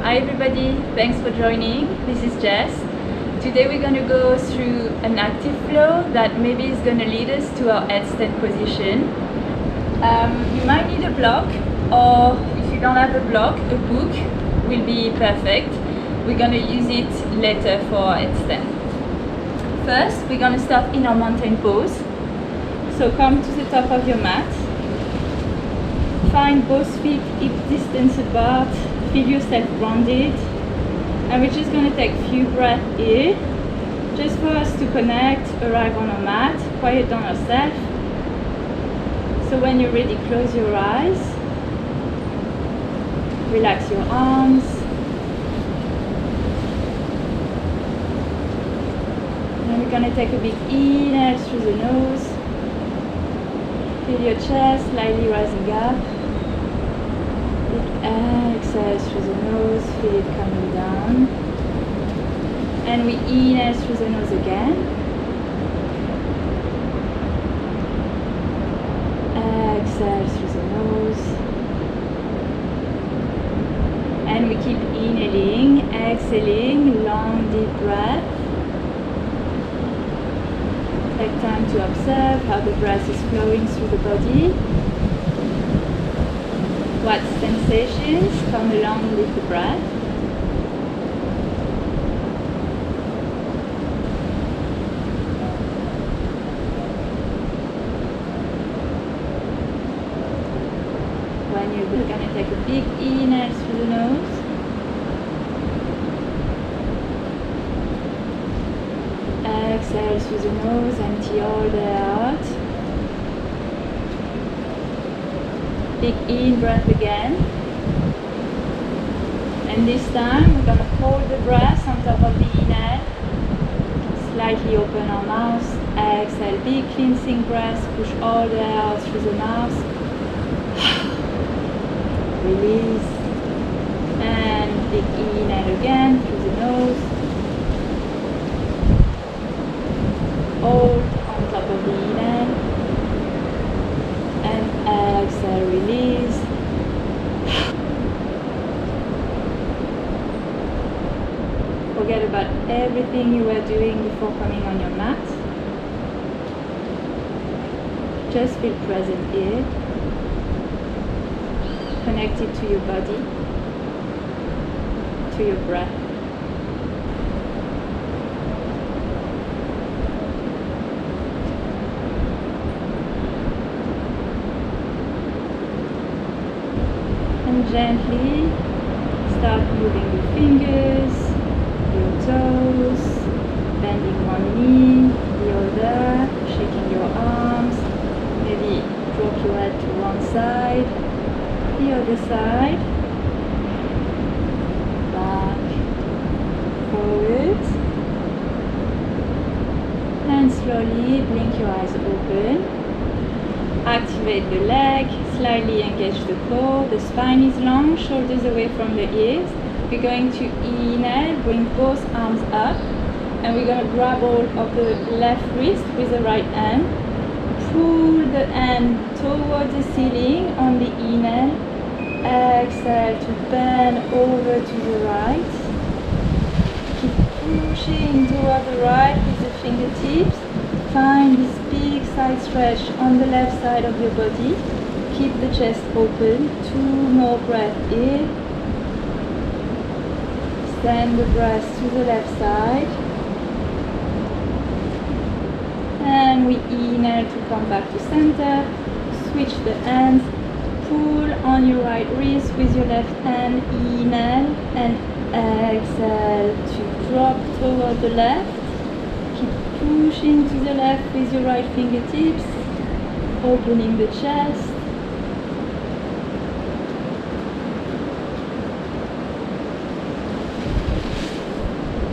Hi everybody, thanks for joining. This is Jess. Today we're going to go through an active flow that maybe is going to lead us to our headstand position. You might need a block, or if you don't have a block, a book will be perfect. We're going to use it later for our headstand. First, we're going to start in our mountain pose. So come to the top of your mat. Find both feet hip distance apart. Feel yourself grounded. And we're just going to take a few breaths here, just for us to connect, arrive on our mat, quiet down ourselves. So when you're ready, close your eyes. Relax your arms. And we're going to take a big inhale through the nose. Feel your chest slightly rising up. Big exhale through the nose, feel it coming down. And we inhale through the nose again. Exhale through the nose. And we keep inhaling, exhaling, long deep breath. Take time to observe how the breath is flowing through the body. What sensations come along with the breath. When you're going to take a big inhale through the nose. Exhale through the nose, empty all the air out. Big in breath again. And this time we're going to hold the breath on top of the inhale. Slightly open our mouth. Exhale, big cleansing breath. Push all the air out through the mouth. Release. And big inhale again through the nose. Hold on top of the inhale. And exhale, release. Forget about everything you were doing before coming on your mat. Just feel present here. Connected to your body, to your breath. And gently start moving your fingers, your toes, bending one knee, the other, shaking your arms, maybe drop your head to one side, the other side, back, forward, and slowly blink your eyes open. Activate the leg, slightly engage the core, the spine is long, shoulders away from the ears. We're going to inhale, bring both arms up, and we're going to grab hold of the left wrist with the right hand. Pull the hand towards the ceiling on the inhale. Exhale to bend over to the right. Keep pushing toward the right with the fingertips. Find this big side stretch on the left side of your body. Keep the chest open. 2 more breaths in. Send the breath to the left side. And we inhale to come back to center. Switch the hands. Pull on your right wrist with your left hand. Inhale and exhale to drop toward the left. Keep pushing to the left with your right fingertips. Opening the chest.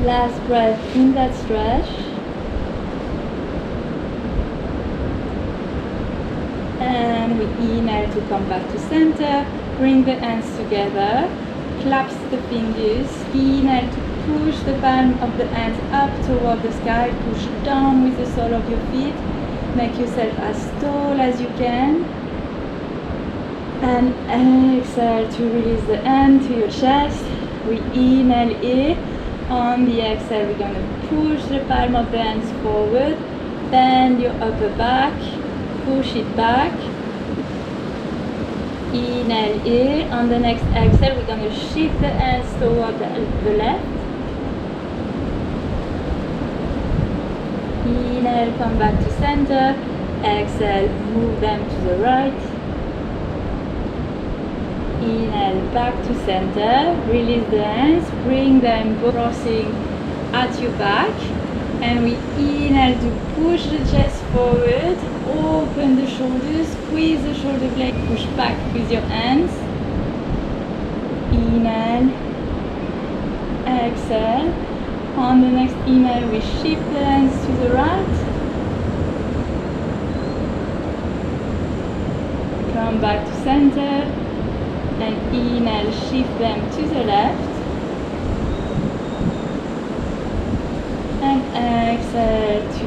Last breath in that stretch. And we inhale to come back to center. Bring the hands together. Clasp the fingers. Inhale to push the palm of the hands up toward the sky. Push down with the sole of your feet. Make yourself as tall as you can. And exhale to release the hand to your chest. We inhale here. On the exhale, we're going to push the palm of the hands forward. Bend your upper back. Push it back. Inhale here. On the next exhale, we're going to shift the hands toward the left. Inhale, come back to center. Exhale, move them to the right. Inhale, back to center. Release the hands. Bring them crossing at your back. And we inhale to push the chest forward. Open the shoulders. Squeeze the shoulder blade. Push back with your hands. Inhale. Exhale. On the next inhale, we shift the hands to the right. Come back to center. And inhale, shift them to the left. And exhale to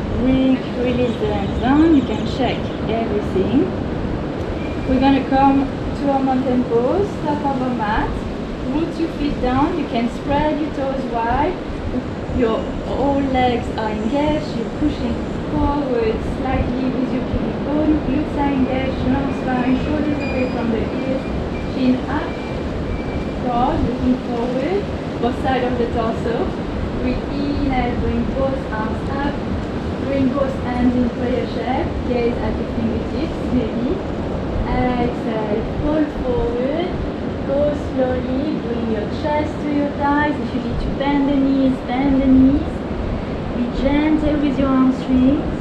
release the hands down. You can check everything. We're going to come to our mountain pose, top of our mat. Root your feet down. You can spread your toes wide. Your all legs are engaged. You're pushing forward slightly with your kidney bone. Glutes are engaged. Long spine. Shoulders away from the ears. Chin up. Cross. Looking forward. Both sides of the torso. We inhale. Bring both arms up. Bring both hands in prayer shape. Gaze at the fingertips. Maybe. Exhale. Fold forward. Go slowly, bring your chest to your thighs. If you need to bend the knees, bend the knees. Be gentle with your hamstrings.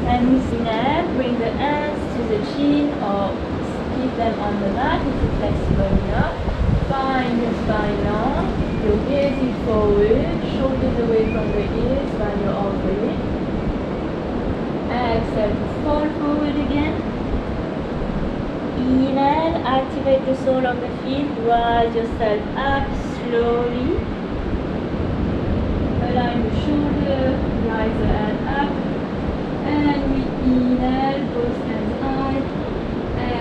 And with inhale, bring the hands to the chin or keep them on the mat if you're flexible enough. Find your spine long. You're gazing forward, shoulders away from the ears while you're offering. Exhale to fall forward again. Inhale, activate the sole of the feet, rise yourself up slowly. Align the shoulder, rise the hand up. And we inhale, both hands high.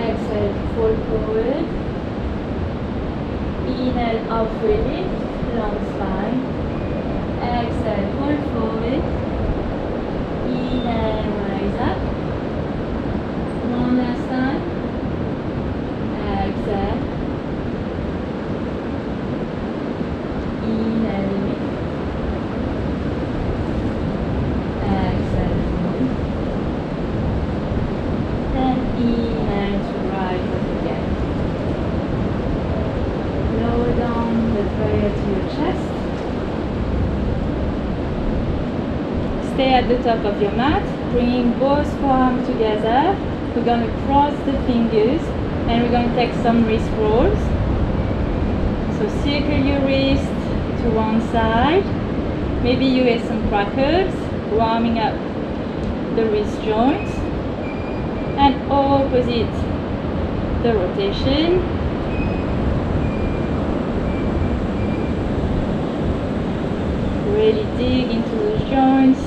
Exhale, fall forward. Inhale, halfway lift, long spine. Exhale, fall forward. Inhale, rise up. One last time. Exhale. Inhale, lift. Exhale, fold. Then inhale to rise up again. Lower down the prayer to your chest. Stay at the top of your mat. Bring both forearms together. We're going to cross the fingers. And we're going to take some wrist rolls. So circle your wrist to one side. Maybe you have some crackers, warming up the wrist joints. And opposite the rotation. Really dig into those joints.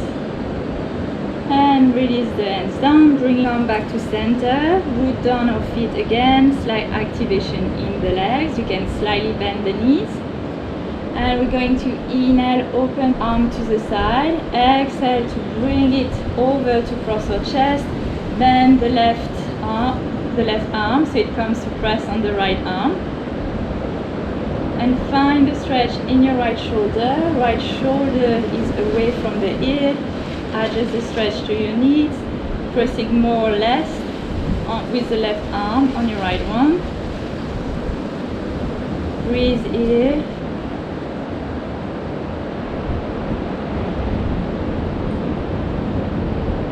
And release the hands down, bring them back to center. Root down our feet again, slight activation in the legs. You can slightly bend the knees. And we're going to inhale, open arm to the side. Exhale to bring it over to cross our chest. Bend the left arm so it comes to press on the right arm. And find the stretch in your right shoulder. Right shoulder is away from the ear. Adjust the stretch to your needs, pressing more or less with the left arm on your right one. Breathe here.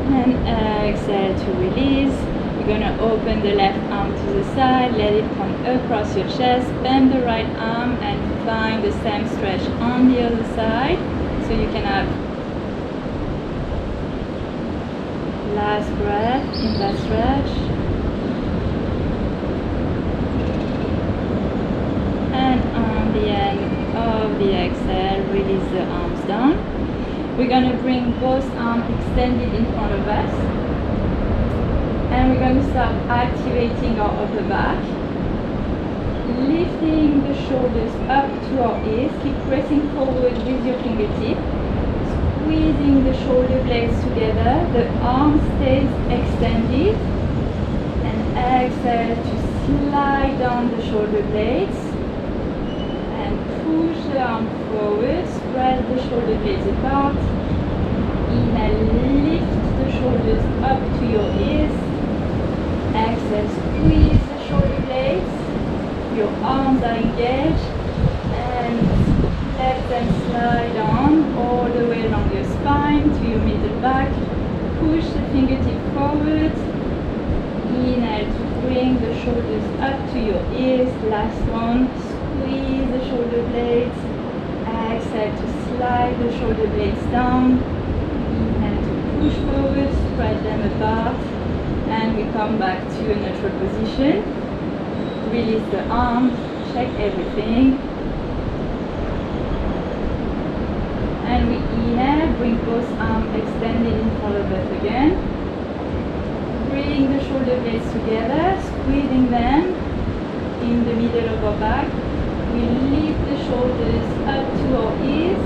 And exhale to release. You're going to open the left arm to the side, let it come across your chest, bend the right arm and find the same stretch on the other side. So you can have last breath in that stretch. And on the end of the exhale, release the arms down. We're going to bring both arms extended in front of us. And we're going to start activating our upper back. lifting the shoulders up to our ears. Keep pressing forward with your fingertip. Squeezing the shoulder blades together. The arm stays extended. And exhale to slide down the shoulder blades. And push the arm forward. Spread the shoulder blades apart. Inhale, lift the shoulders up to your ears. Exhale, squeeze the shoulder blades. Your arms are engaged. And let them slide on all the way along your spine to your middle back. Push the fingertip forward. Inhale to bring the shoulders up to your ears. Last one. Squeeze the shoulder blades. Exhale to slide the shoulder blades down. Inhale to push forward, spread them apart. And we come back to a neutral position. Release the arms, check everything. And we inhale, bring both arms extended in front of us again. Bring the shoulder blades together, squeezing them in the middle of our back. We lift the shoulders up to our ears.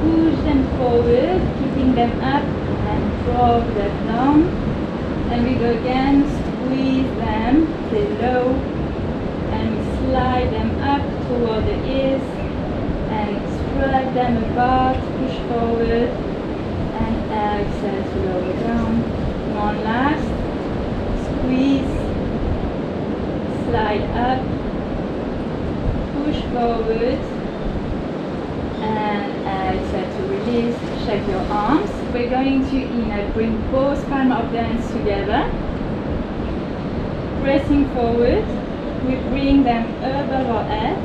Push them forward, keeping them up, and drop them down. And we go again, squeeze them, stay low. And we slide them up toward the ears. And spread them apart, push forward, and exhale to lower down. One last, squeeze, slide up, push forward, and exhale to release. Shake your arms. We're going to inhale, bring both palms of the hands together. Pressing forward, we bring them above our head.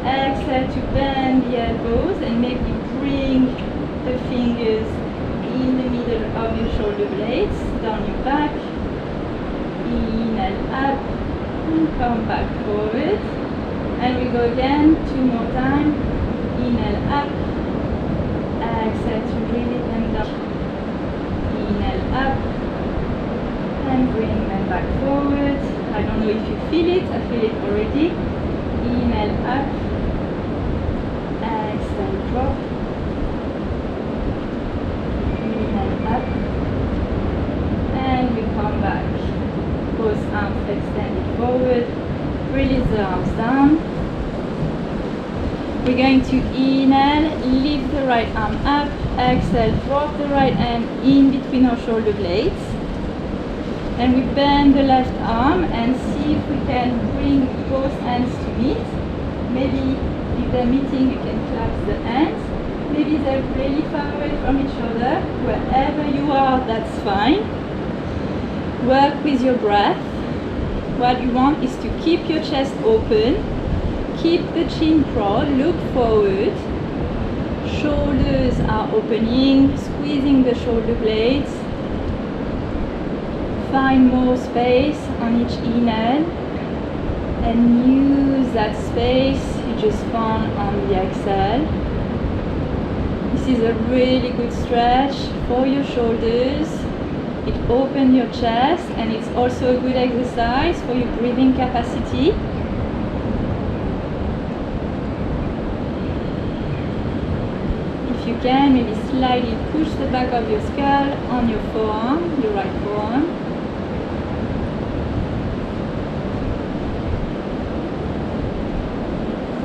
Exhale to bend the elbows and maybe bring the fingers in the middle of your shoulder blades, down your back. Inhale up and come back forward. And we go again, 2 more times. Inhale up. Exhale to release them down. Inhale up and bring them back forward. I don't know if you feel it, I feel it already. Inhale up. Exhale, drop. Inhale up. And we come back. Both arms extended forward. Release the arms down. We're going to inhale, lift the right arm up. Exhale, drop the right hand in between our shoulder blades. And we bend the left arm and see if we can bring both hands to meet. Maybe if they're meeting, you can clasp the hands. Maybe they're really far away from each other. Wherever you are, that's fine. Work with your breath. What you want is to keep your chest open. Keep the chin proud, look forward. Shoulders are opening, squeezing the shoulder blades. Find more space on each inhale. And use that space you just found on the exhale. This is a really good stretch for your shoulders. It opens your chest and it's also a good exercise for your breathing capacity. If you can, maybe slightly push the back of your skull on your forearm, your right forearm.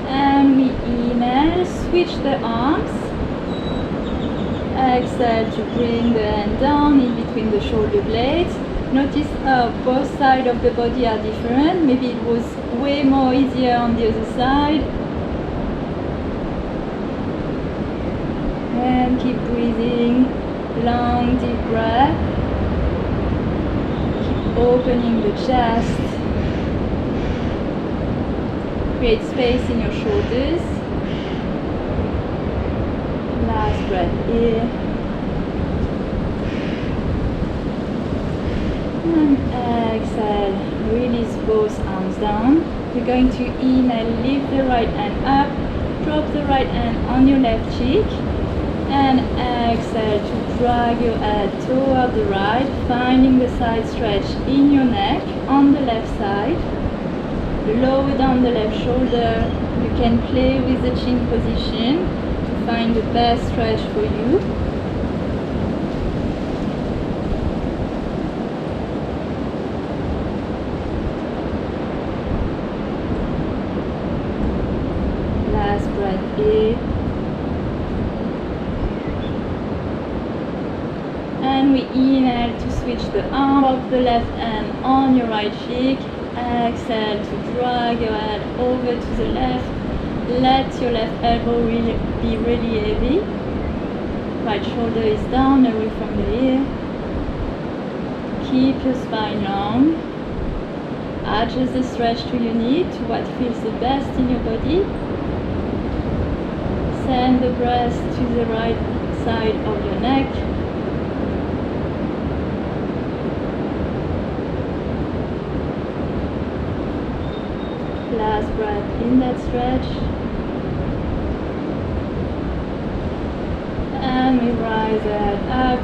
And we inhale, switch the arms. Exhale to bring the hand down in between the shoulder blades. Notice how both sides of the body are different. Maybe it was way more easier on the other side. And keep breathing. Long, deep breath. Keep opening the chest. Create space in your shoulders. Last breath here. And exhale, release both arms down. You're going to inhale, lift the right hand up, drop the right hand on your left cheek, and exhale to drag your head toward the right, finding the side stretch in your neck on the left side. lower down the left shoulder. You can play with the chin position to find the best stretch for you. Last breath in. And we inhale to switch the arm of the left hand on your right cheek. Exhale to drag your head over to the left. Let your left elbow be really heavy. Right shoulder is down, away from the ear. Keep your spine long. Adjust the stretch to your need, to what feels the best in your body. Send the breath to the right side of your neck. Last breath in that stretch. And we rise the head up.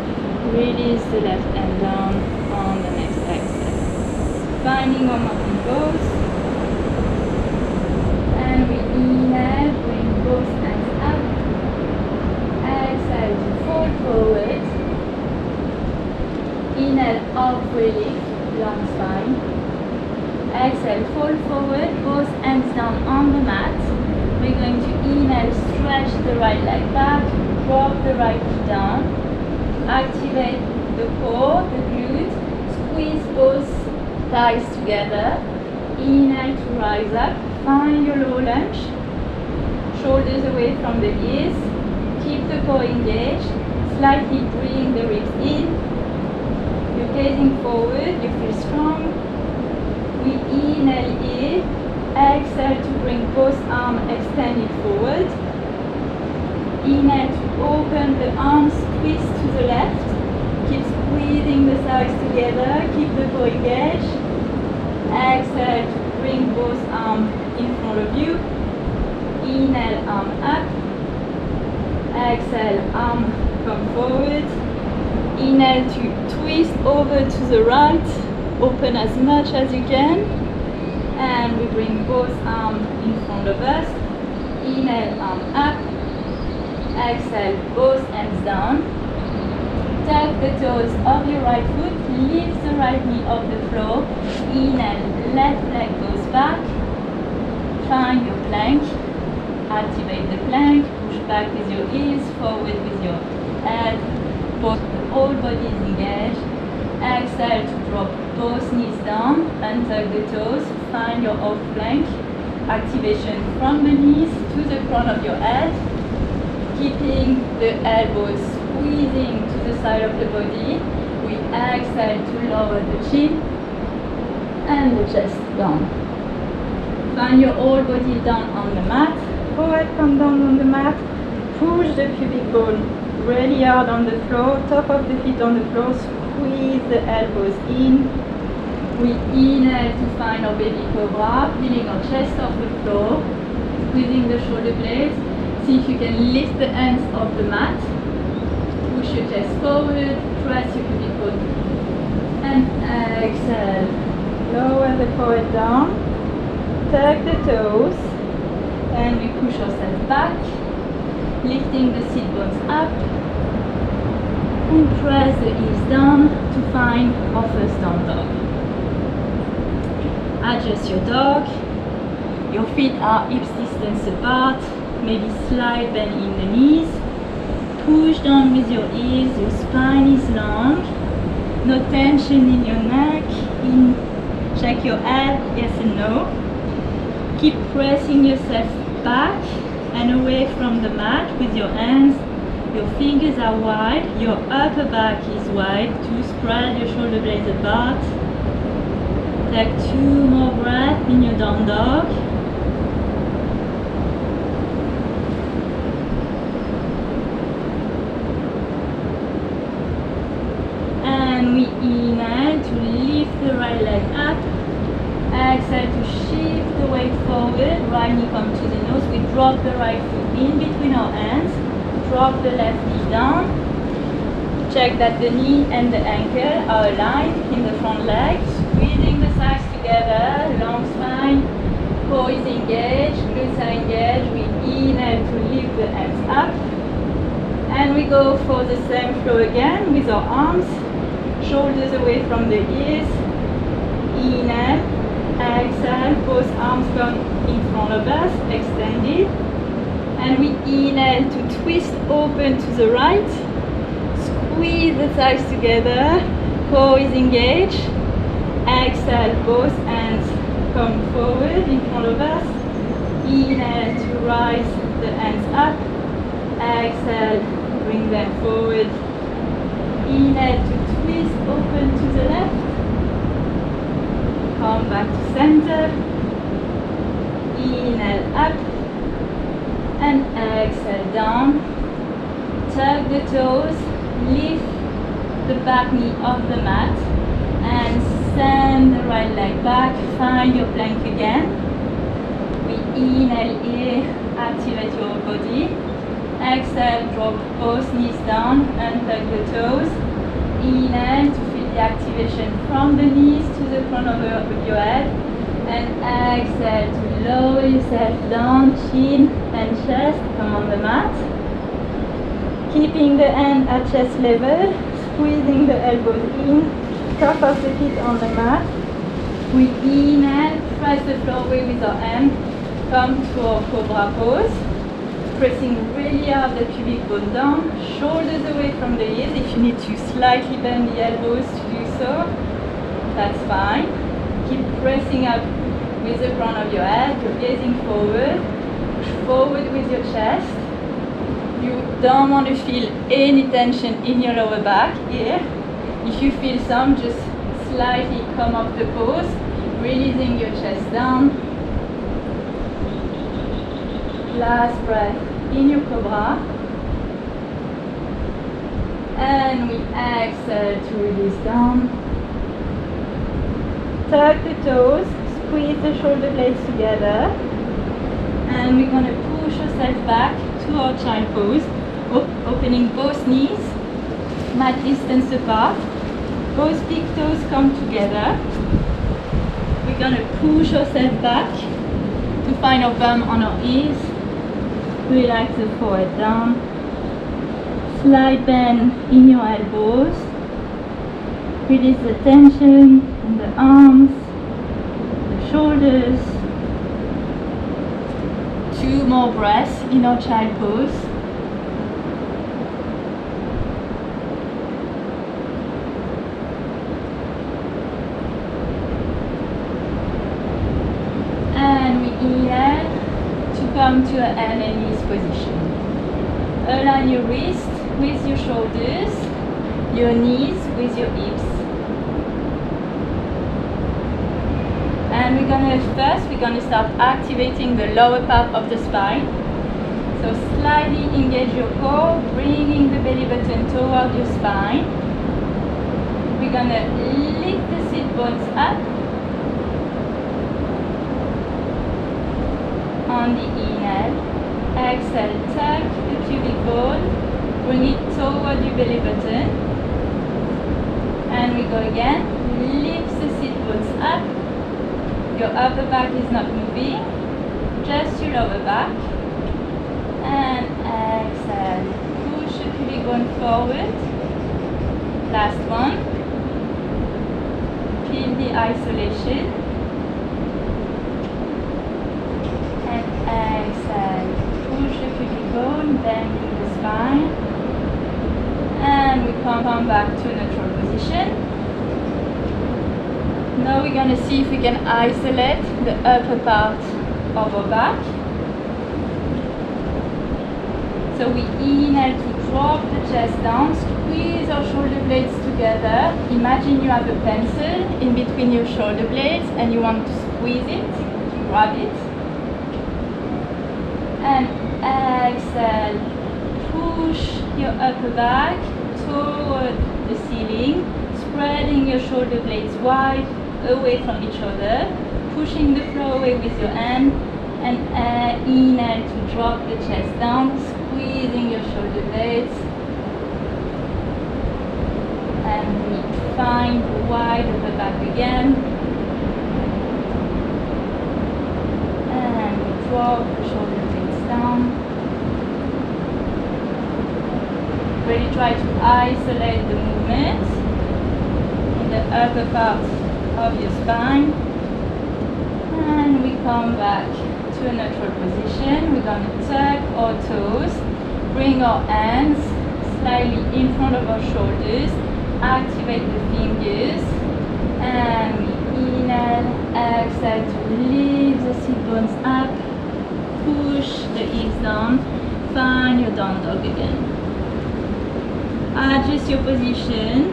Release the left hand down on the next exhale. Finding one more pose. And we inhale, bring both hands up. Exhale to fold forward. Inhale, halfway lift, long spine. Exhale, fold forward, both hands down on the mat. We're going to inhale, stretch the right leg back, drop the right knee down. Activate the core, the glutes, squeeze both thighs together. Inhale to rise up, find your low lunge. Shoulders away from the ears. Keep the core engaged, slightly bring the ribs in. You're gazing forward, you feel strong. We inhale in, exhale to bring both arms extended forward. Inhale to open the arms, twist to the left. Keep squeezing the thighs together, keep the core engaged. Exhale to bring both arms in front of you. Inhale, arm up. Exhale, arm come forward. Inhale to twist over to the right. Open as much as you can, and we bring both arms in front of us. Inhale, arm up. Exhale, both hands down. Tuck the toes of your right foot, lift the right knee off the floor. Inhale, left leg goes back. Find your plank. Activate the plank. Push back with your heels, forward with your head. Both the whole body is engaged. Exhale to drop both knees down, untuck the toes, find your off plank. Activation from the knees to the front of your head, keeping the elbows squeezing to the side of the body. We exhale to lower the chin and the chest down. Find your whole body down on the mat. Forehead come down on the mat. Push the pubic bone really hard on the floor, top of the feet on the floor. Squeeze the elbows in. We inhale to find our baby cobra, peeling our chest off the floor, squeezing the shoulder blades. See if you can lift the hands off the mat. Push your chest forward, press your pubic bone, and exhale. Lower the forehead down, tuck the toes, and we push ourselves back, lifting the sit bones up. And press the heels down to find our first down dog. Adjust your dog. Your feet are hips distance apart. Maybe slight bend in the knees. Push down with your heels. Your spine is long. No tension in your neck. Check your head, yes and no. Keep pressing yourself back and away from the mat with your hands. Your fingers are wide, your upper back is wide to spread your shoulder blades apart. Take 2 more breaths in your down dog. And we inhale to lift the right leg up. Exhale to shift the weight forward, right knee comes to the nose. We drop the right foot in between our hands. Drop the left knee down. Check that the knee and the ankle are aligned in the front leg. Squeezing the thighs together, long spine. core is engaged, glutes are engaged. We inhale to lift the hands up. And we go for the same flow again with our arms, shoulders away from the ears. Inhale, exhale, both arms come in front of us, extended. And we inhale to twist open to the right. Squeeze the thighs together, core is engaged. Exhale, both hands come forward in front of us. Inhale to rise the hands up. Exhale, bring them forward. Inhale to twist open to the left. Come back to center. Inhale up. And exhale down. Tuck the toes. Lift the back knee off the mat. And send the right leg back. Find your plank again. We inhale here. Activate your body. Exhale, drop both knees down and tuck the toes. Inhale to feel the activation from the knees to the front of your head. And exhale to lower yourself down, chin and chest. Come on the mat. Keeping the hand at chest level, squeezing the elbows in, cuff of the feet on the mat. We inhale, press the floor away with our hand. Come to our cobra pose. Pressing really hard the pubic bone down, shoulders away from the ears. If you need to slightly bend the elbows to do so, that's fine. Keep pressing up with the crown of your head. You're gazing forward. Push forward with your chest. You don't want to feel any tension in your lower back here. If you feel some, just slightly come up the pose, releasing your chest down. Last breath in your cobra. And we exhale to release down. Tuck the toes, squeeze the shoulder blades together. And we're going to push ourselves back to our child pose, opening both knees, mat distance apart. Both big toes come together. We're going to push ourselves back to find our bum on our ears. Relax the forehead down. Slight bend in your elbows. Release the tension in the arms, the shoulders. 2 more breaths in our child pose. And we inhale to come to a hand and knees position. Align your wrist with your shoulders, your knees with your hips. And we're going to start activating the lower part of the spine. So slightly engage your core, bringing the belly button toward your spine. We're going to lift the sit bones up. On the inhale, exhale, tuck the pubic bone, bring it toward your belly button. And we go again, lift the sit bones up. Your upper back is not moving, just your lower back. And exhale, push the pubic bone forward. Last one. Feel the isolation. And exhale, push the pubic bone, bending the spine. And we come back to neutral position. Now we're going to see if we can isolate the upper part of our back. So we inhale to drop the chest down, squeeze our shoulder blades together. Imagine you have a pencil in between your shoulder blades and you want to squeeze it, to grab it. And exhale, push your upper back toward the ceiling, spreading your shoulder blades wide, away from each other, pushing the floor away with your hand, and inhale to drop the chest down, squeezing your shoulder blades, and we find wide upper back again, drop the shoulder blades down. Really try to isolate the movement in the upper part of your spine. And we come back to a neutral position. We're going to tuck our toes, bring our hands slightly in front of our shoulders, activate the fingers, and we inhale, exhale to lift the sit bones up, push the hips down, find your down dog again. Adjust your position,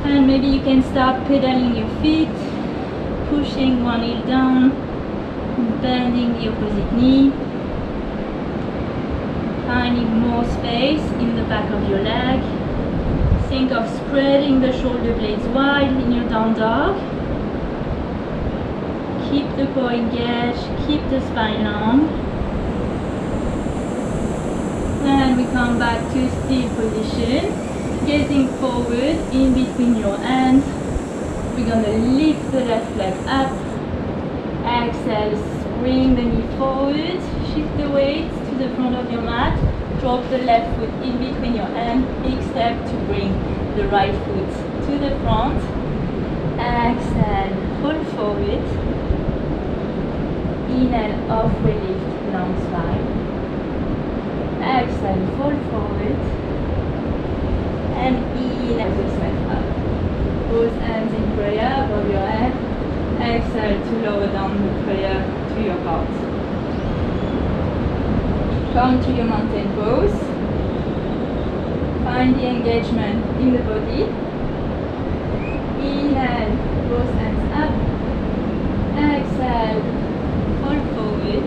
and maybe you can start pedaling your feet, pushing one heel down, bending the opposite knee, finding more space in the back of your leg. Think of spreading the shoulder blades wide in your down dog. Keep the core engaged, keep the spine long. Then we come back to still position, gazing forward in between your hands. We're going to lift the left leg up. Exhale, bring the knee forward, shift the weight to the front of your mat. Drop the left foot in between your hands. Big step to bring the right foot to the front. Exhale, fold forward. Inhale, halfway lift, long spine. Exhale, fold forward. And inhale, yourself up. Both hands in prayer above your head. Exhale to lower down the prayer to your heart. Come to your mountain pose. Find the engagement in the body. Inhale, both hands up. Exhale, fold forward.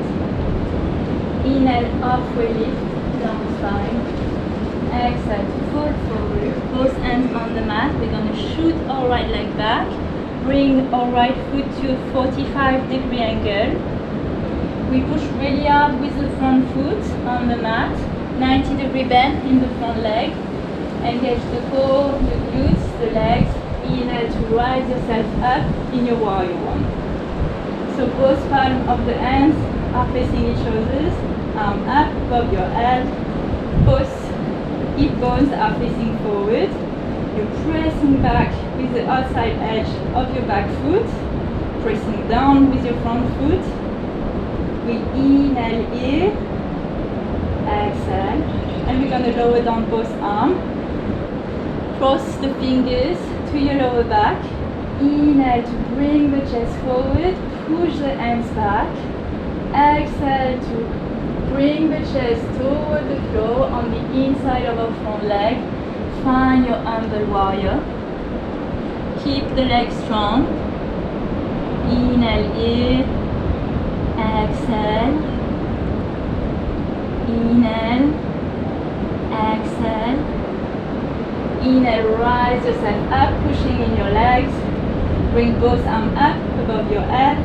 Inhale, halfway lift, long spine. Exhale to fold forward. Both hands on the mat. We're going to shoot our right leg back. Bring our right foot to a 45-degree angle. We push really hard with the front foot on the mat. 90-degree bend in the front leg. Engage the core, the glutes, the legs. Inhale to rise yourself up in your warrior one. So both palms of the hands are facing each other. Arm up above your head. Both hip bones are facing forward. You're pressing back with the outside edge of your back foot. Pressing down with your front foot. We inhale here. Exhale. And we're going to lower down both arms. Cross the fingers to your lower back. Inhale to bring the chest forward. Push the hands back. Exhale to bring the chest toward the floor on the inside of our front leg. Find your humble warrior. Keep the legs strong. Inhale here. Exhale. Inhale. Exhale. Inhale, rise yourself up, pushing in your legs. Bring both arms up above your head.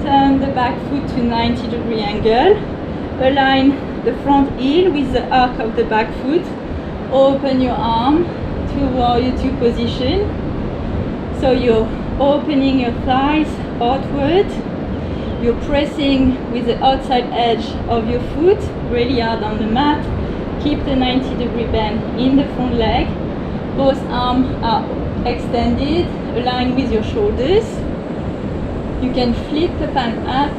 Turn the back foot to 90-degree angle. Align the front heel with the arc of the back foot. Open your arm to warrior two position. So you're opening your thighs outward. You're pressing with the outside edge of your foot really hard on the mat. Keep the 90-degree bend in the front leg. Both arms are extended, aligned with your shoulders. You can flip the palm up,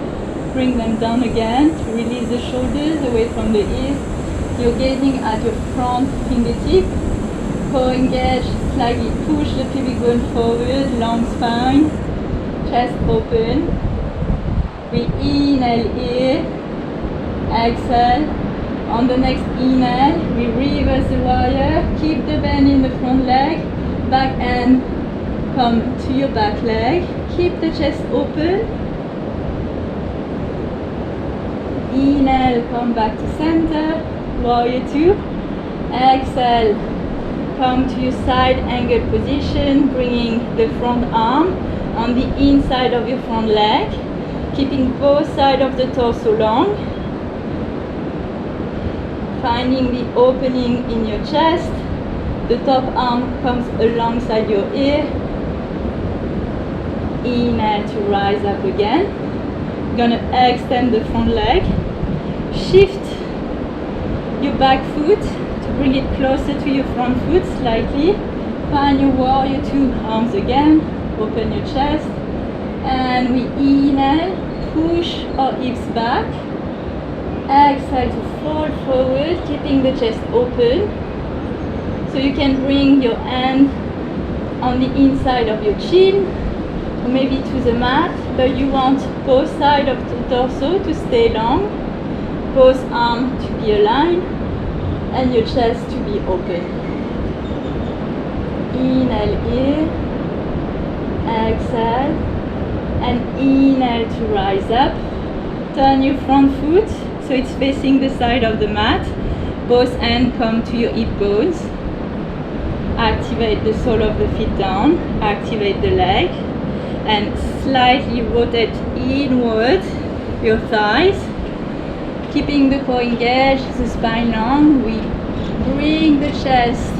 bring them down again to release the shoulders away from the ears. You're gazing at your front fingertip. Core engage, slightly push the pubic bone forward, long spine, chest open. We inhale here, exhale. On the next inhale, we reverse the warrior, keep the bend in the front leg, back hand come to your back leg, keep the chest open. Inhale, come back to center, warrior two. Exhale, come to your side angle position, bringing the front arm on the inside of your front leg, keeping both sides of the torso long. Finding the opening in your chest. The top arm comes alongside your ear. Inhale to rise up again. We're gonna extend the front leg. Shift your back foot to bring it closer to your front foot slightly. Find your warrior two, arms again. Open your chest. And we inhale, push our hips back. Exhale to fold forward, keeping the chest open. So you can bring your hand on the inside of your chin, or maybe to the mat, but you want both sides of the torso to stay long, both arms to be aligned, and your chest to be open. Inhale here, exhale, and inhale to rise up. Turn your front foot so it's facing the side of the mat. Both hands come to your hip bones. Activate the sole of the feet down, activate the leg, and slightly rotate inward your thighs. Keeping the core engaged, the spine long, we bring the chest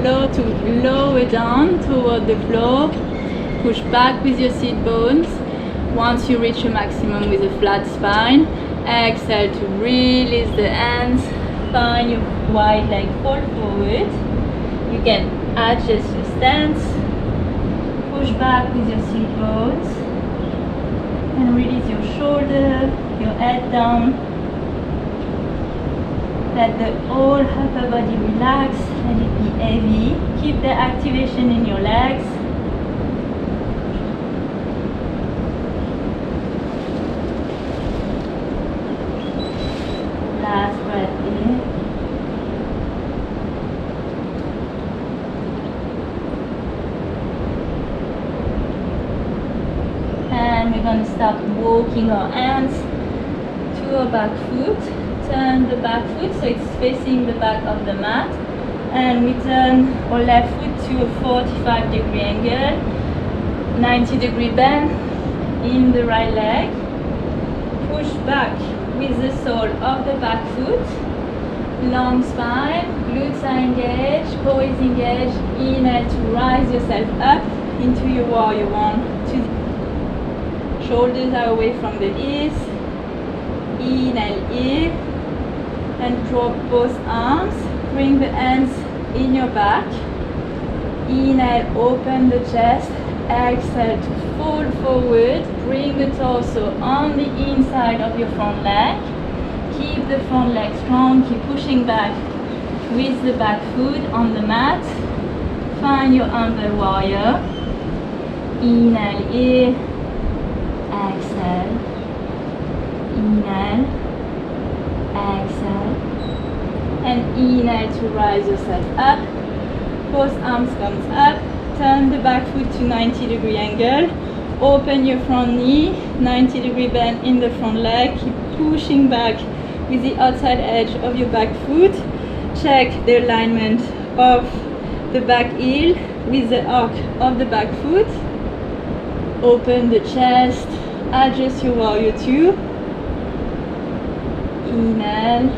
lower down toward the floor. Push back with your sit bones. Once you reach your maximum with a flat spine, exhale to release the hands. Find your wide leg, fold forward. You can adjust your stance. Push back with your sit bones. And release your shoulder, your head down. Let the whole upper body relax. Let it be heavy. Keep the activation in your legs. Last breath in. And we're going to start walking our hands to our back foot. Turn the back foot so it's facing the back of the mat. And we turn our left foot to a 45-degree angle. 90-degree bend in the right leg. Push back with the sole of the back foot. Long spine, glutes are engaged, core is engaged. Inhale to rise yourself up into your warrior one. Shoulders are away from the ears. Inhale here. And drop both arms. Bring the hands in your back. Inhale, open the chest. Exhale to fold forward. Bring the torso on the inside of your front leg. Keep the front leg strong. Keep pushing back with the back foot on the mat. Find your under warrior. Inhale here. Exhale. Inhale. Exhale. And inhale to rise yourself up. Both arms comes up. Turn the back foot to 90-degree angle. Open your front knee. 90-degree bend in the front leg. Keep pushing back with the outside edge of your back foot. Check the alignment of the back heel with the arc of the back foot. Open the chest. Adjust your warrior two. Inhale.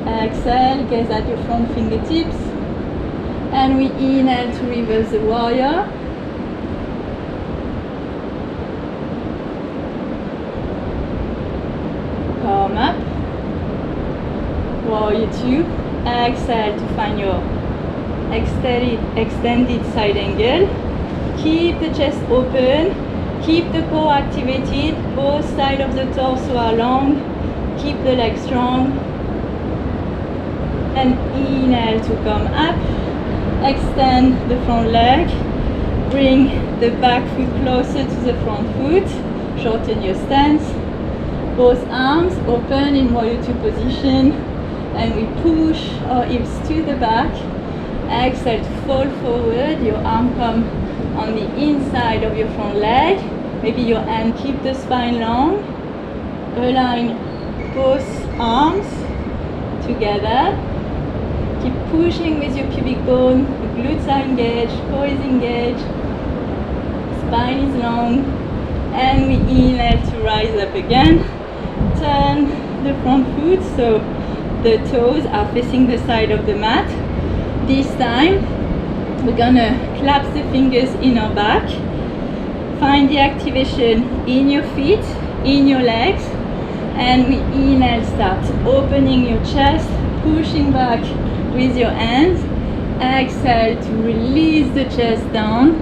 Exhale, gaze at your front fingertips. And we inhale to reverse the warrior. Come up. Warrior two. Exhale to find your extended side angle. Keep the chest open. Keep the core activated. Both sides of the torso are long. Keep the legs strong. And inhale to come up. Extend the front leg. Bring the back foot closer to the front foot. Shorten your stance. Both arms open in warrior two position. And we push our hips to the back. Exhale to fold forward. Your arm come on the inside of your front leg. Maybe your hand keep the spine long. Align both arms together. Keep pushing with your pubic bone. The glutes are engaged, core is engaged, spine is long. And we inhale to rise up again. Turn the front foot so the toes are facing the side of the mat. This time we're gonna clasp the fingers in our back. Find the activation in your feet. in your legs. And we inhale, start opening your chest, pushing back with your hands. Exhale to release the chest down.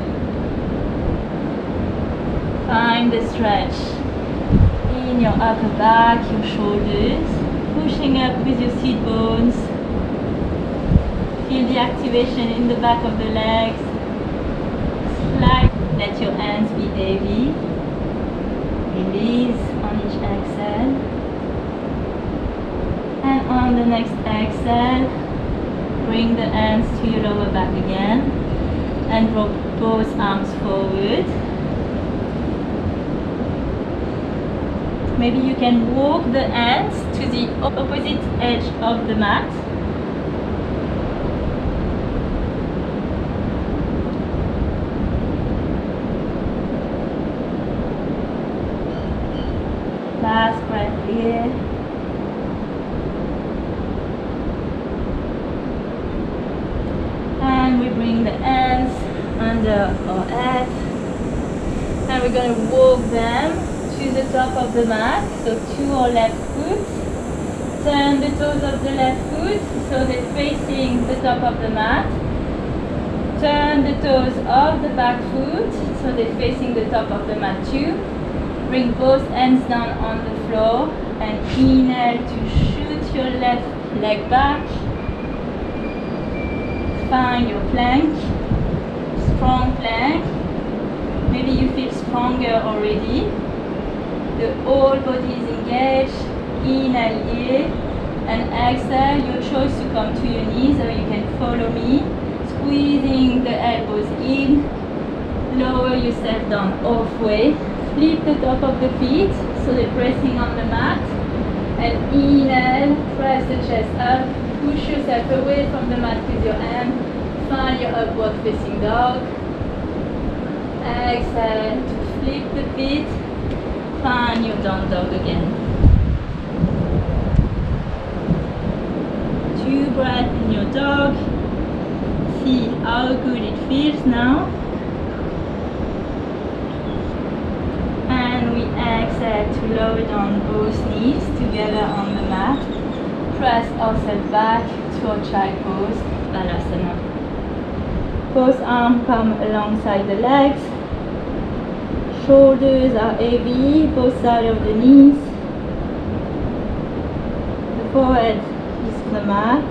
Find the stretch in your upper back, your shoulders, pushing up with your seat bones. Feel the activation in the back of the legs. Slide, let your hands be heavy. Release on each exhale. And on the next exhale, bring the hands to your lower back again and drop both arms forward. Maybe you can walk the hands to the opposite edge of the mat. Last breath here. And we bring the hands under our head. And we're going to walk them to the top of the mat, so to our left foot. Turn the toes of the left foot so they're facing the top of the mat. Turn the toes of the back foot so they're facing the top of the mat too. Bring both hands down on the floor and inhale to shoot your left leg back. Find your plank, strong plank. Maybe you feel stronger already. The whole body is engaged. Inhale here and exhale. Your choice to come to your knees, or you can follow me. Squeezing the elbows in. Lower yourself down halfway. Flip the top of the feet so they're pressing on the mat. And inhale, press the chest up. Push yourself away from the mat with your hand. Find your upward facing dog. Exhale to flip the feet. Find your down dog again. 2 breaths in your dog. See how good it feels now. And we exhale to lower down both knees together on the mat. Press ourselves back to our child pose, Balasana. Both arms come alongside the legs. Shoulders are heavy, both sides of the knees. The forehead is on the mat.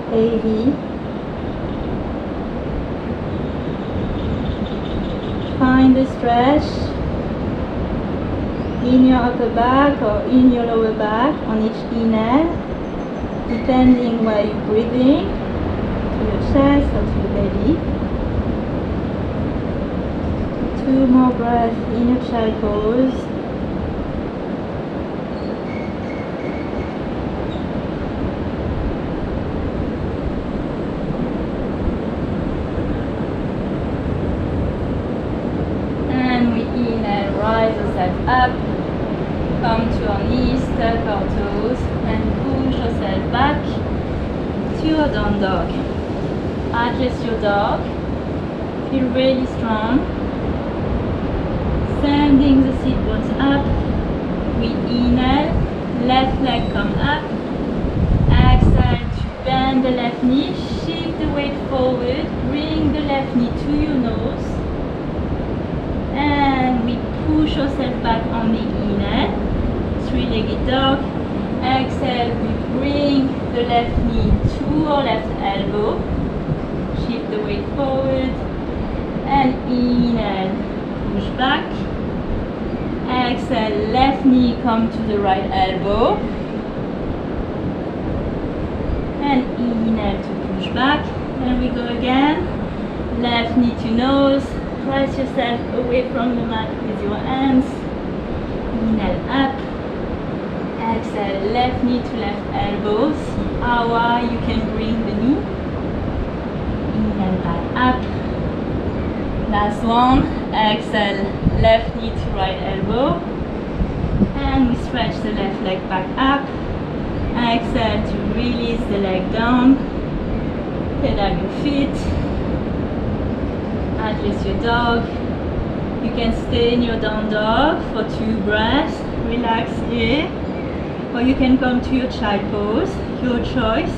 Heavy. Find the stretch in your upper back or in your lower back on each inhale, depending where you're breathing, to your chest or to your belly. 2 more breaths in your child pose. And we inhale, rise ourselves up, come to our knees, tuck our toes, and push ourselves back to your down dog. Adjust your dog, feel really strong. Sending the seat bones up. We inhale, left leg come up. Exhale to bend the left knee, shift the weight forward, bring the left knee to your nose. And we push ourselves back on the inhale, 3-legged dog. Exhale, we bring the left knee to our left elbow. Shift the weight forward. And inhale, push back. Exhale, left knee come to the right elbow. And inhale to push back. And we go again. Left knee to nose. Press yourself away from the mat with your hands. Inhale up. Exhale, left knee to left elbow. See how high you can bring the knee. Inhale back up. Last one. Exhale, left knee to right elbow. And we stretch the left leg back up. Exhale to release the leg down. Pedal your feet. Adjust your dog. You can stay in your down dog for 2 breaths, relax here, or you can come to your child pose, your choice.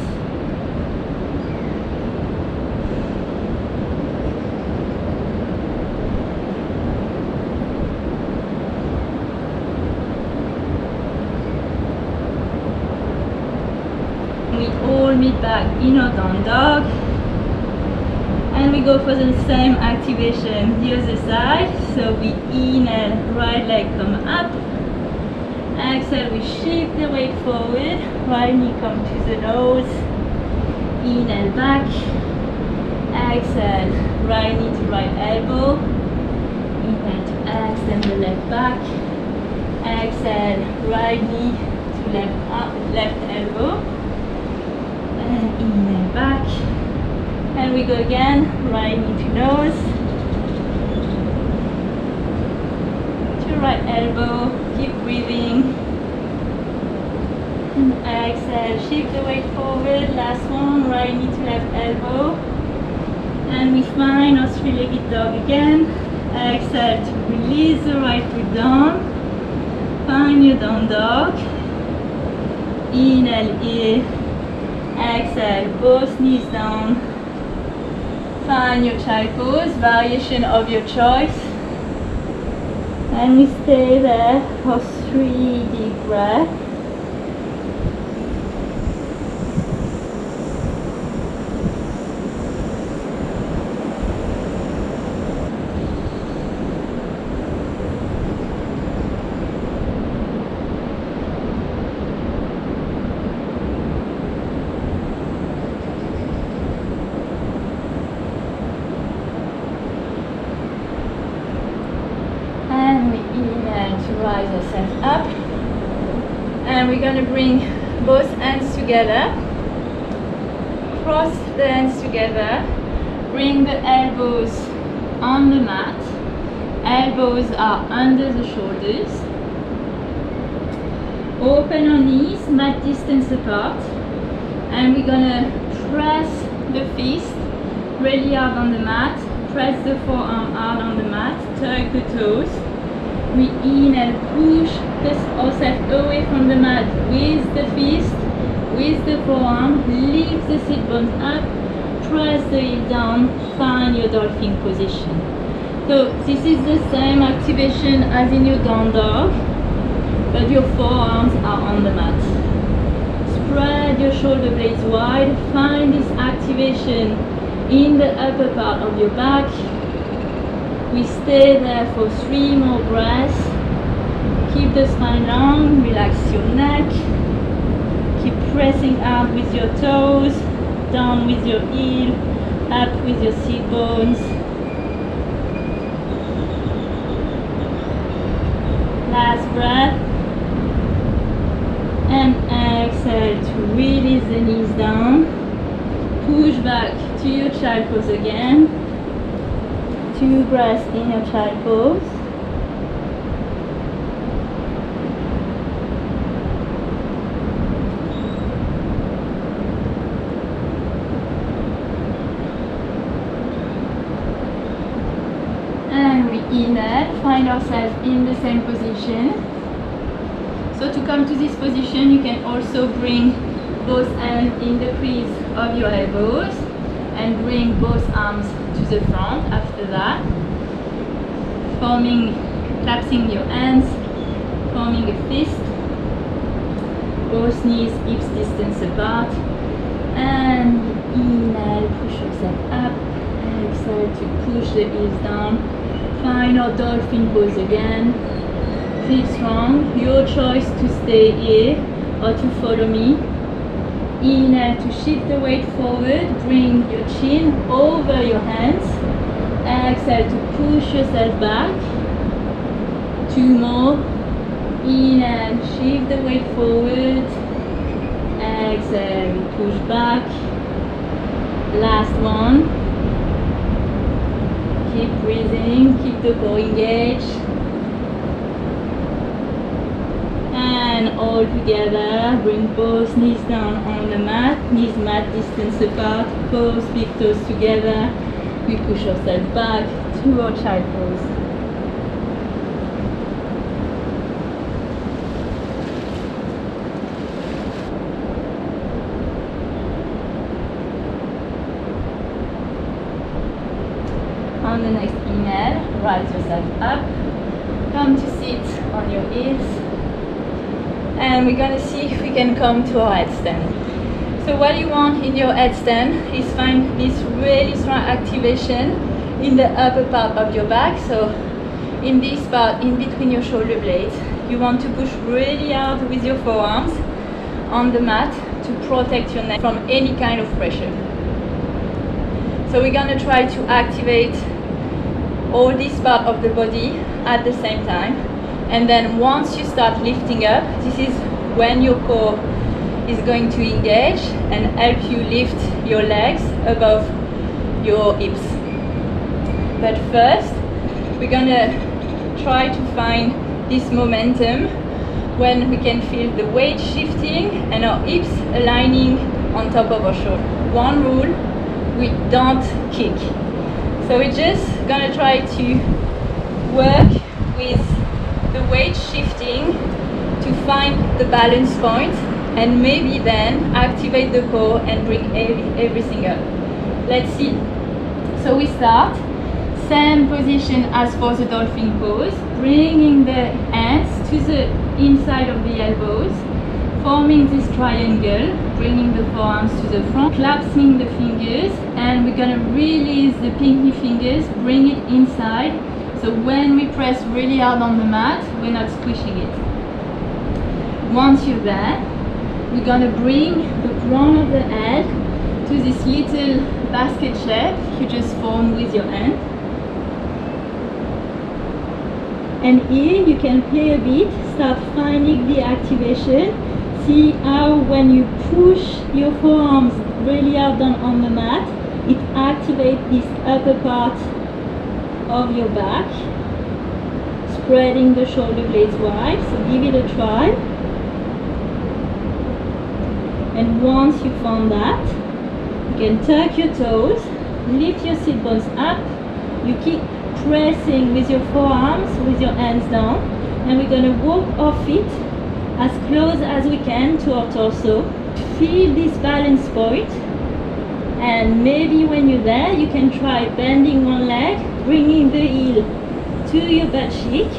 We all meet back in our down dog, and we go for the same activation the other side. So we inhale, right leg come up, exhale, we shift the weight forward, right knee come to the nose, inhale back, exhale, right knee to right elbow, inhale to extend the leg back, exhale, right knee to left elbow, and inhale back, and we go again, right knee to nose, to right elbow, keep breathing, and exhale, shift the weight forward, last one, right knee to left elbow, and we find our 3-legged dog again, exhale to release the right foot down, find your down dog, inhale here, exhale, both knees down, find your child pose, variation of your choice, and we stay there for 3 deep breaths. Rise ourselves up, and we're going to bring both hands together, cross the hands together, bring the elbows on the mat, elbows are under the shoulders, open our knees, mat distance apart, and we're going to press the fist really hard on the mat, press the forearm hard on the mat, tuck the toes. We inhale, push ourselves away from the mat with the fist, with the forearm, lift the sit bones up, press the hip down, find your dolphin position. So this is the same activation as in your down dog, but your forearms are on the mat. Spread your shoulder blades wide, find this activation in the upper part of your back. We stay there for 3 more breaths. Keep the spine long, relax your neck. Keep pressing out with your toes, down with your heel, up with your sit bones. Last breath. And exhale to release the knees down. Push back to your child pose again. 2 breaths in your child pose. And we inhale, find ourselves in the same position. So to come to this position, you can also bring both hands in the crease of your elbows and bring both arms to the front after that, collapsing your hands, forming a fist, both knees hips distance apart, and inhale, push yourself up, exhale to push the heels down, find our dolphin pose again, feel strong, your choice to stay here or to follow me. Inhale to shift the weight forward, bring your chin over your hands. Exhale to push yourself back. 2 more. Inhale, shift the weight forward. Exhale, push back. Last one. Keep breathing, keep the core engaged. And all together, bring both knees down on the mat, knees mat distance apart, both big toes together. We push ourselves back to our child pose. yourself up. Come to sit on your heels. And we're gonna see if we can come to our headstand. So what you want in your headstand is find this really strong activation in the upper part of your back. So in this part, in between your shoulder blades, you want to push really hard with your forearms on the mat to protect your neck from any kind of pressure. So we're gonna try to activate all this part of the body at the same time. And then once you start lifting up, this is when your core is going to engage and help you lift your legs above your hips. But first, we're gonna try to find this momentum when we can feel the weight shifting and our hips aligning on top of our shoulder. One rule, we don't kick. So we're just gonna try to work with the weight shifting to find the balance point, and maybe then activate the core and bring everything up. Let's see. So we start, same position as for the dolphin pose, bringing the hands to the inside of the elbows, forming this triangle, bringing the forearms to the front, clasping the fingers, and we're gonna release the pinky fingers, bring it inside. So when we press really hard on the mat, we're not squishing it. Once you're there, we're gonna bring the crown of the head to this little basket shape you just formed with your hand. And here you can play a bit, start finding the activation. See how when you push your forearms really hard down on the mat, it activates this upper part of your back, spreading the shoulder blades wide. So give it a try. And once you found that, you can tuck your toes, lift your sit bones up. You keep pressing with your forearms, with your hands down, and we're going to walk our feet as close as we can to our torso. Feel this balance point, and maybe when you're there, you can try bending one leg, bringing the heel to your butt cheek,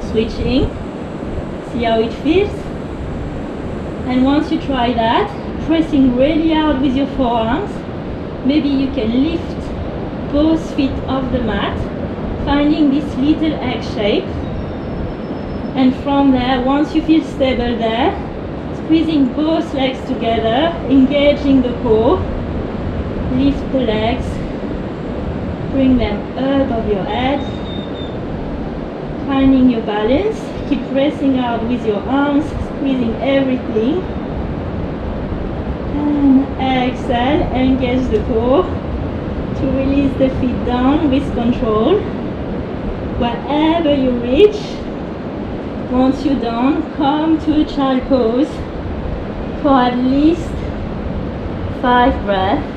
switching, see how it feels. And once you try that, pressing really hard with your forearms, maybe you can lift both feet off the mat, finding this little egg shape. And from there, once you feel stable there, squeezing both legs together, engaging the core, lift the legs, bring them above your head, finding your balance. Keep pressing hard with your arms, squeezing everything. And exhale, engage the core to release the feet down with control. Wherever you reach, once you're done, come to a child pose for at least 5 breaths.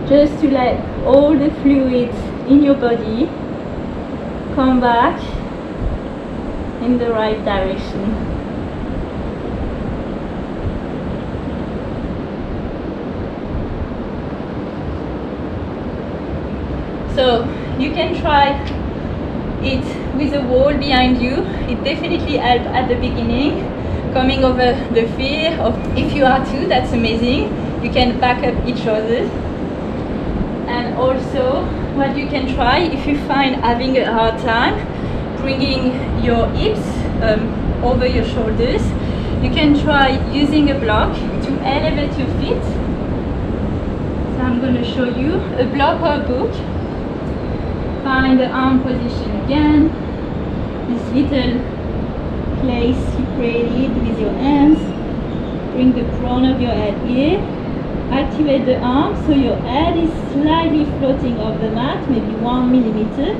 Just to let all the fluids in your body come back in the right direction. So you can try it with a wall behind you. It definitely helps at the beginning, coming over the fear of, if you are two, that's amazing. You can back up each other. And also, what you can try, if you find having a hard time bringing your hips over your shoulders, you can try using a block to elevate your feet. So I'm going to show you a block or a book. Find the arm position again, this little place you created with your hands. Bring the crown of your head here. Activate the arm so your head is slightly floating off the mat, maybe 1 millimeter.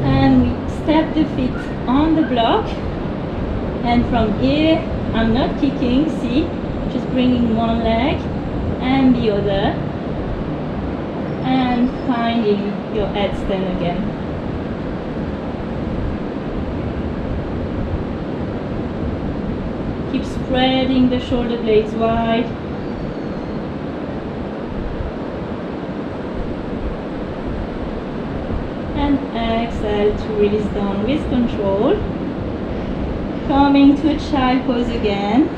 And we step the feet on the block. And from here, I'm not kicking, see, just bringing one leg and the other. And finding your headstand again. Keep spreading the shoulder blades wide. exhale to release down with control. Coming to a child pose again.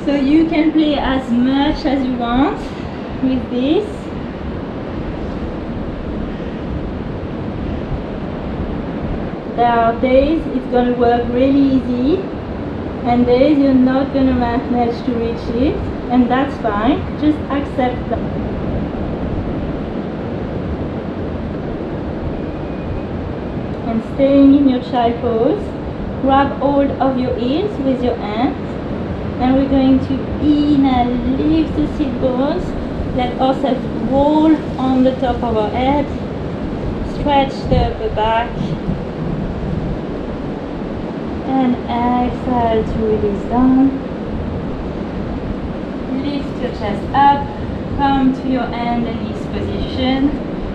So you can play as much as you want with this. There are days it's going to work really easy, and days you're not going to manage to reach it, and that's fine. Just accept that. And staying in your child pose, grab hold of your heels with your hands, and we're going to inhale, lift the sit bones, let ourselves roll on the top of our head, stretch the upper back, and exhale to release down. Lift your chest up, come to your hand and knees position,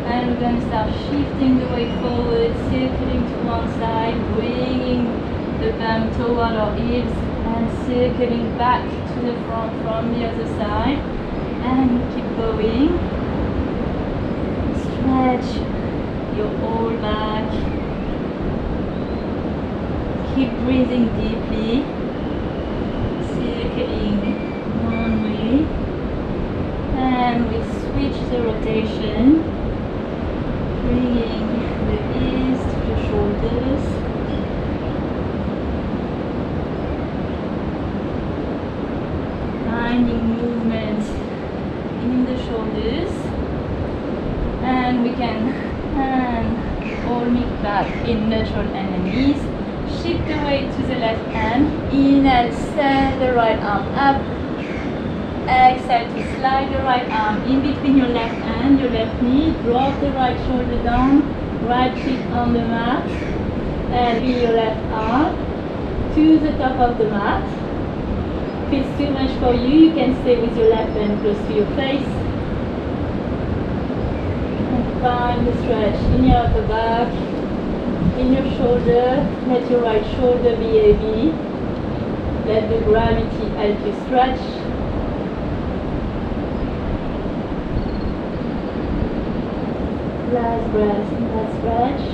and we're going to start shifting the weight forward, circling to one side, bringing the palm toward our hips, and circling back to the front from the other side, and keep going. Stretch your whole back. Keep breathing deeply, circling one way, and we switch the rotation, bringing the ears to the shoulders, finding movement in the shoulders, and we can hand or meet back in neutral hand and knees. Shift the weight to the left hand. Inhale, send the right arm up. Exhale to slide the right arm in between your left hand, your left knee. Drop the right shoulder down, right feet on the mat, and bring your left arm to the top of the mat. If it's too much for you, you can stay with your left hand close to your face. And find the stretch in your upper back, in your shoulder. Let your right shoulder be heavy. Let the gravity help you stretch. Last breath in that stretch.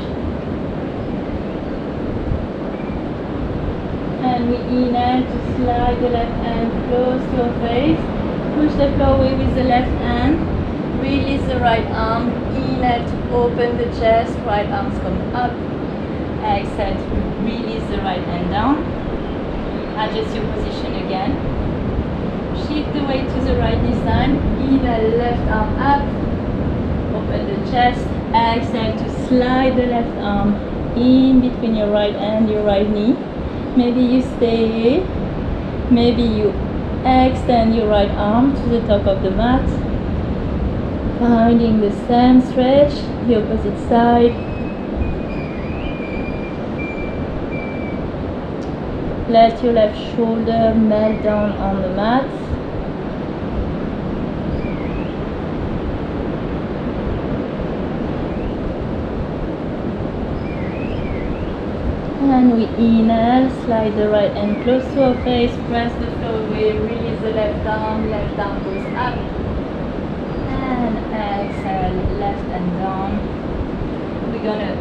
And we inhale to slide the left hand close to our face. Push the floor away with the left hand. Release the right arm. Inhale to open the chest. Right arms come up. Exhale to release the right hand down. Adjust your position again. Shift the weight to the right this time. Inhale, left arm up. Open the chest. Exhale to slide the left arm in between your right hand, your right knee. Maybe you stay here. Maybe you extend your right arm to the top of the mat. Finding the same stretch, the opposite side. Let your left shoulder melt down on the mat. And we inhale, slide the right hand close to our face, press the floor away, release the left arm goes up. And exhale, left hand down. We're gonna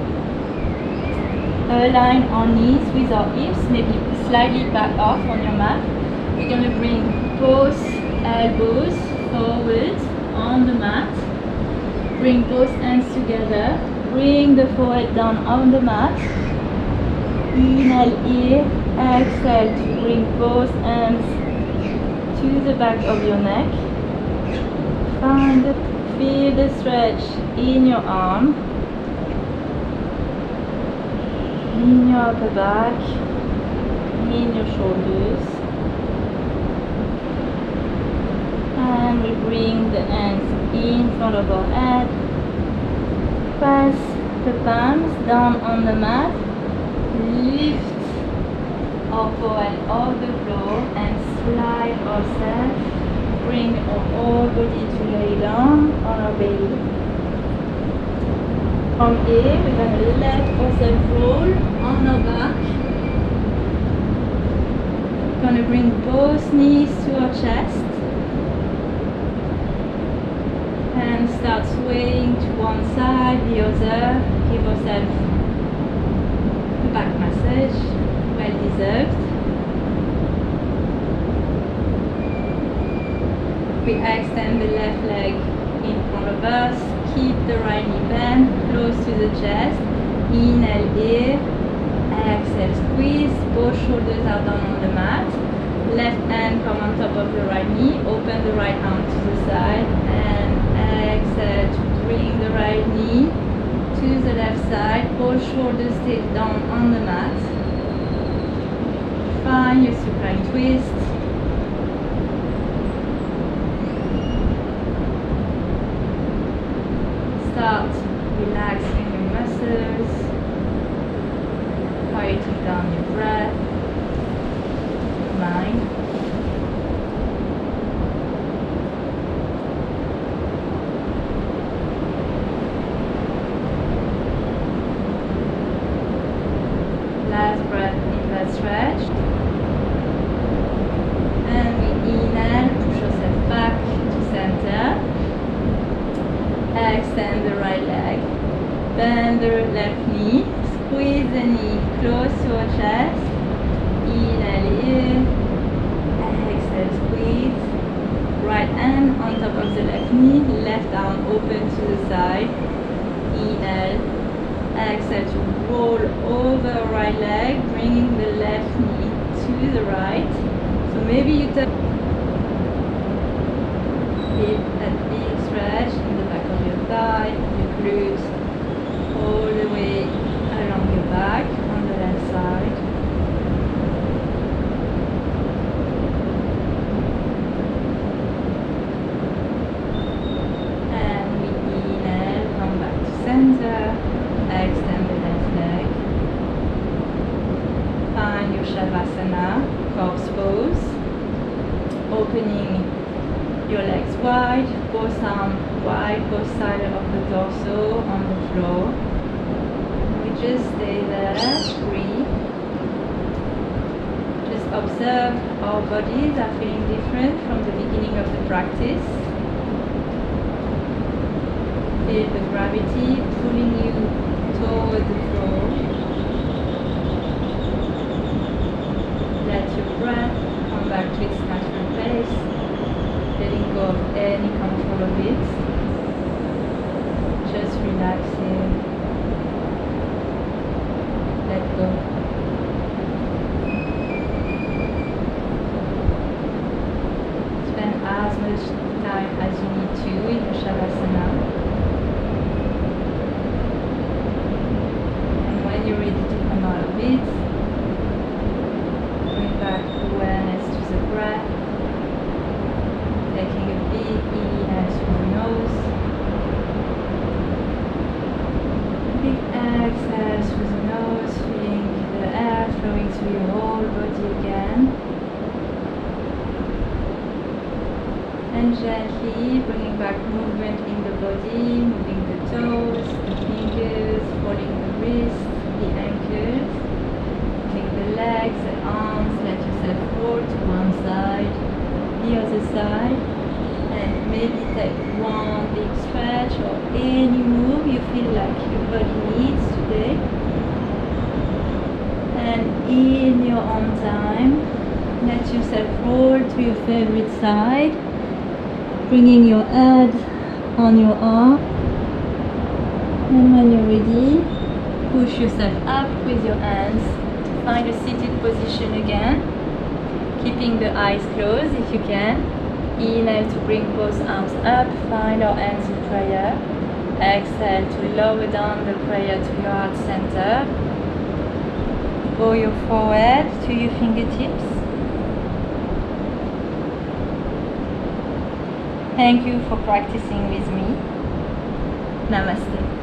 align our knees with our hips, maybe slightly back off on your mat. We're going to bring both elbows forward on the mat. Bring both hands together. Bring the forehead down on the mat. Inhale here. Exhale to bring both hands to the back of your neck. Feel the stretch in your arm, in your upper back, in your shoulders, and we bring the hands in front of our head. Press the palms down on the mat. Lift our forehead off the floor and slide ourselves. Bring our whole body to lay down on our belly. From here, we're going to let ourselves roll on our back. We're going to bring both knees to our chest. Hands start swaying to one side, the other. Give yourself a back massage, well deserved. We extend the left leg in front of us. Keep the right knee bent, close to the chest. Inhale here. Exhale, squeeze. Both shoulders are down on the mat. Left hand come on top of the right knee. Open the right arm to the side. And exhale to bring the right knee to the left side. Both shoulders stay down on the mat. Find your supine twist. Start relaxing your muscles, quieting down your breath, mind. Last breath in that stretch. And we inhale, push yourself back to center. Extend the right leg, bend the left knee, squeeze the knee close to your chest. Inhale here, exhale, squeeze. Right hand on top of the left knee, left arm open to the side. Inhale, exhale to roll over right leg, bringing the left knee to the right. So maybe you take that big stretch in the back of your thigh, your glutes, all the way along your back on the left side. And we inhale, come back to center, extend the left leg. Find your Shavasana, corpse pose, opening your legs wide, both arms wide, both sides of the torso on the floor. We just stay there, breathe. Just observe our bodies are feeling different from the beginning of the practice. Feel the gravity pulling you toward the floor. Let your breath come back to its natural pace. Letting go of any control of it. Just relax here. Let go. Spend as much time as you need to in the Shavasana. And when you're ready to come out of it, bring back awareness to the breath. Taking a big inhale through the nose, big exhale through the nose, feeling the air flowing through your whole body again. And gently bringing back movement in the body, moving the toes, the fingers, folding the wrists, the ankles, moving the legs, the arms, let yourself roll to one side, the other side, and maybe take one big stretch or any move you feel like your body needs today. And in your own time, let yourself roll to your favorite side, bringing your head on your arm. And when you're ready, push yourself up with your hands to find a seated position again. Keeping the eyes closed if you can. Inhale to bring both arms up, find our hands in prayer. Exhale to lower down the prayer to your heart center. Bow your forehead to your fingertips. Thank you for practicing with me. Namaste.